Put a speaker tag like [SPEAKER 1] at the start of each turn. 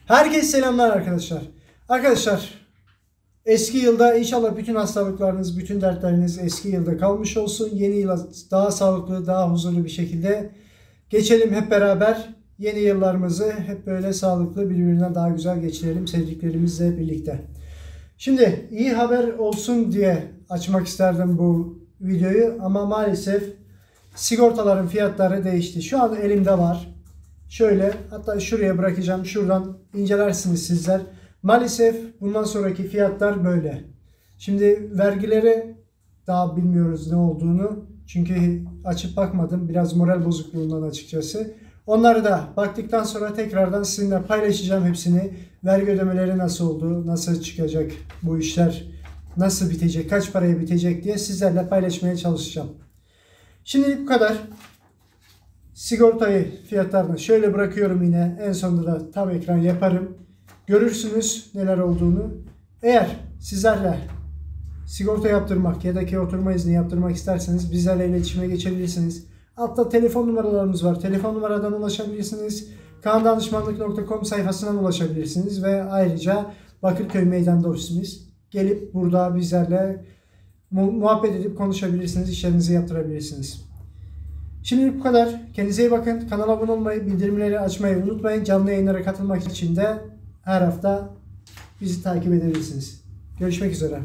[SPEAKER 1] Herkese selamlar arkadaşlar. Arkadaşlar eski yılda inşallah bütün hastalıklarınız, bütün dertleriniz eski yılda kalmış olsun. Yeni yıla daha sağlıklı, daha huzurlu bir şekilde geçelim hep beraber. Yeni yıllarımızı hep böyle sağlıklı, birbirinden daha güzel geçirelim sevdiklerimizle birlikte. Şimdi iyi haber olsun diye açmak isterdim bu videoyu ama maalesef sigortaların fiyatları değişti. Şu an elimde var. Şöyle, hatta şuraya bırakacağım. Şuradan incelersiniz sizler. Maalesef bundan sonraki fiyatlar böyle. Şimdi vergileri daha bilmiyoruz ne olduğunu. Çünkü açıp bakmadım. Biraz moral bozukluğundan açıkçası. Onları da baktıktan sonra tekrardan sizinle paylaşacağım hepsini. Vergi ödemeleri nasıl oldu, nasıl çıkacak bu işler, nasıl bitecek, kaç paraya bitecek diye sizlerle paylaşmaya çalışacağım. Şimdilik bu kadar. Sigortayı fiyatlarını şöyle bırakıyorum yine. En sonunda da tam ekran yaparım. Görürsünüz neler olduğunu. Eğer sizlerle sigorta yaptırmak ya da oturma izni yaptırmak isterseniz bizlerle iletişime geçebilirsiniz. Altta telefon numaralarımız var. Telefon numaradan ulaşabilirsiniz. kaandanışmanlık.com sayfasından ulaşabilirsiniz. Ve ayrıca Bakırköy Meydan'da ofisimiz. Gelip burada bizlerle muhabbet edip konuşabilirsiniz. İşlerinizi yaptırabilirsiniz. Şimdilik bu kadar. Kendinize iyi bakın. Kanala abone olmayı, bildirimleri açmayı unutmayın. Canlı yayınlara katılmak için de her hafta bizi takip edebilirsiniz. Görüşmek üzere.